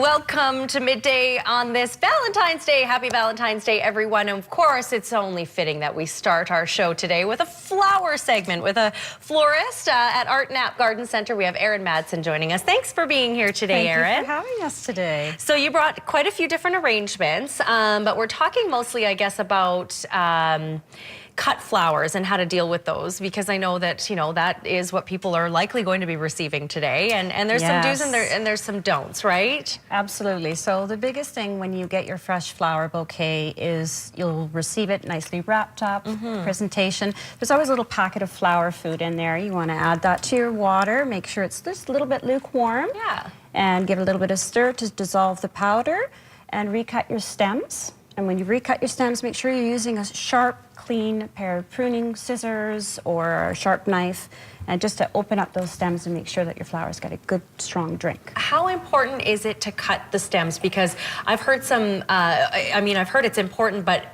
Welcome to Midday on this Valentine's Day. Happy Valentine's Day, everyone. And of course, it's only fitting that we start our show today with a flower segment with a florist at Knapp Garden Center. We have Erin Madsen joining us. Thanks for being here today, Erin. Thank you for having us today. So you brought quite a few different arrangements, but we're talking mostly, I guess, about cut flowers and how to deal with those, because I know that, you know, that is what people are likely going to be receiving today. And there's some do's and there's some don'ts, right? Absolutely. So the biggest thing when you get your fresh flower bouquet is you'll receive it nicely wrapped up, presentation. There's always a little packet of flower food in there. You want to add that to your water. Make sure it's just a little bit lukewarm. Yeah. And give it a little bit of stir to dissolve the powder, and recut your stems. And when you recut your stems, make sure you're using a sharp, clean pair of pruning scissors or a sharp knife, and just to open up those stems and make sure that your flowers get a good, strong drink. How important is it to cut the stems? Because I've heard some, I've heard it's important, but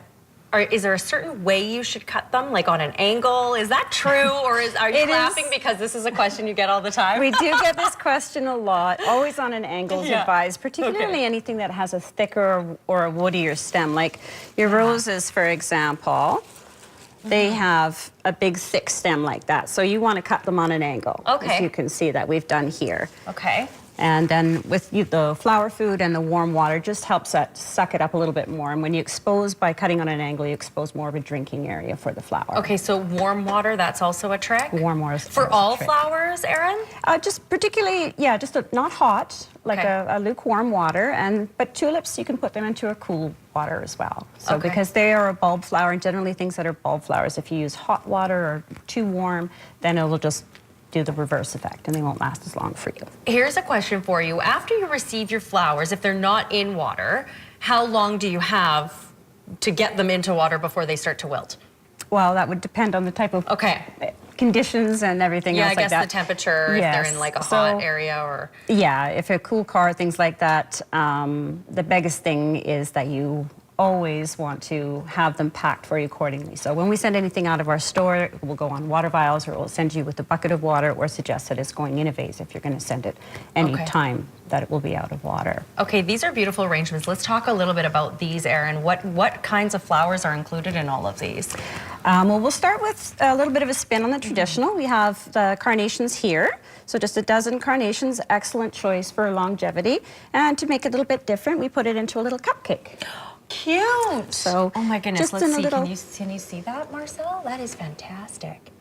is there a certain way you should cut them, like on an angle? Is that true, or are you laughing because this is a question you get all the time? We do get this question a lot. Always on an angle is advised, particularly anything that has a thicker or a woodier stem, like your roses, for example. They have a big, thick stem like that, so you want to cut them on an angle. Okay. As you can see that we've done here. Okay. And then with the flower food and the warm water just helps that suck it up a little bit more. And when you expose, by cutting on an angle, you expose more of a drinking area for the flower. Okay, so warm water, that's also a trick? Warm water. For all flowers, Erin? Just particularly, not hot, like a lukewarm water. But tulips, you can put them into a cool water as well. So because they are a bulb flower, and generally things that are bulb flowers, if you use hot water or too warm, then it'll just do the reverse effect and they won't last as long for you. Here's a question for you. After you receive your flowers, if they're not in water, how long do you have to get them into water before they start to wilt? Well, that would depend on the type of conditions and everything else like that. Yeah, I guess the temperature, if they're in like a hot area or... Yeah, if a cool car, things like that, the biggest thing is that you always want to have them packed for you accordingly. So when we send anything out of our store, it will go on water vials, or it will send you with a bucket of water, or suggest that it's going in a vase if you're going to send it any time that it will be out of water. Okay, these are beautiful arrangements. Let's talk a little bit about these, Erin. What kinds of flowers are included in all of these? Well, we'll start with a little bit of a spin on the traditional. We have the carnations here. So just a dozen carnations, excellent choice for longevity. And to make it a little bit different, we put it into a little cupcake. Cute. So, oh my goodness, let's see. Little, can you see that, Marcel? That is fantastic.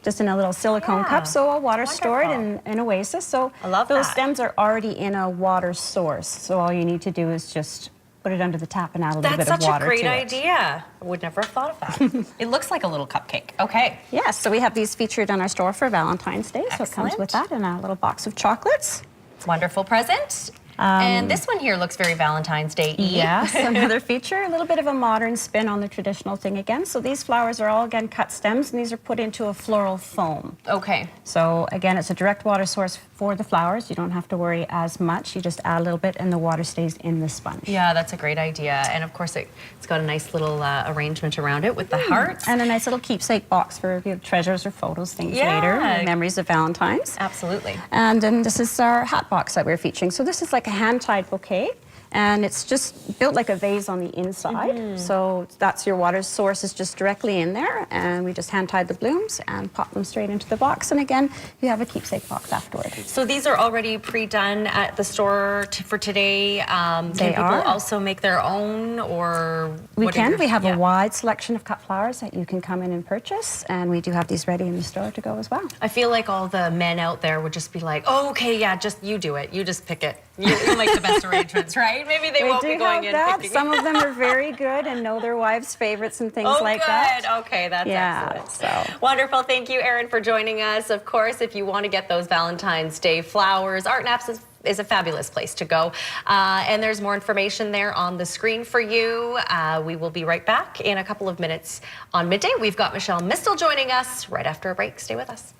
Just in a little silicone cup, so a water stored in an oasis. So I love those stems are already in a water source. So all you need to do is just put it under the tap and add a little bit of water to it. That's such a great idea. I would never have thought of that. It looks like a little cupcake. Okay. Yes, so we have these featured on our store for Valentine's Day. Excellent. So it comes with that and a little box of chocolates. Wonderful present. And this one here looks very Valentine's Day-y. Yes, another feature, a little bit of a modern spin on the traditional thing again. So these flowers are all, again, cut stems, and these are put into a floral foam. Okay. So, again, it's a direct water source for the flowers. You don't have to worry as much. You just add a little bit, and the water stays in the sponge. Yeah, that's a great idea. And, of course, it's got a nice little arrangement around it with the hearts. And a nice little keepsake box for if you have treasures or photos, things later, memories of Valentine's. Absolutely. And then this is our hat box that we're featuring. So this is like a hand-tied bouquet, and it's just built like a vase on the inside. So that's your water source is just directly in there, and we just hand-tied the blooms and pop them straight into the box. And again, you have a keepsake box afterward. So these are already pre-done at the store for today. Can people also make their own, or we can? We have a wide selection of cut flowers that you can come in and purchase, and we do have these ready in the store to go as well. I feel like all the men out there would just be like, "Oh, okay, yeah, just you do it. You just pick it. You'll make the best arrangements, right?" Maybe they won't be going in picking. Some of them are very good and know their wives' favorites and things like that. Okay, that's excellent. So wonderful. Thank you, Erin, for joining us. Of course, if you want to get those Valentine's Day flowers, Knapp is a fabulous place to go. And there's more information there on the screen for you. We will be right back in a couple of minutes on Midday. We've got Michelle Mistel joining us right after a break. Stay with us.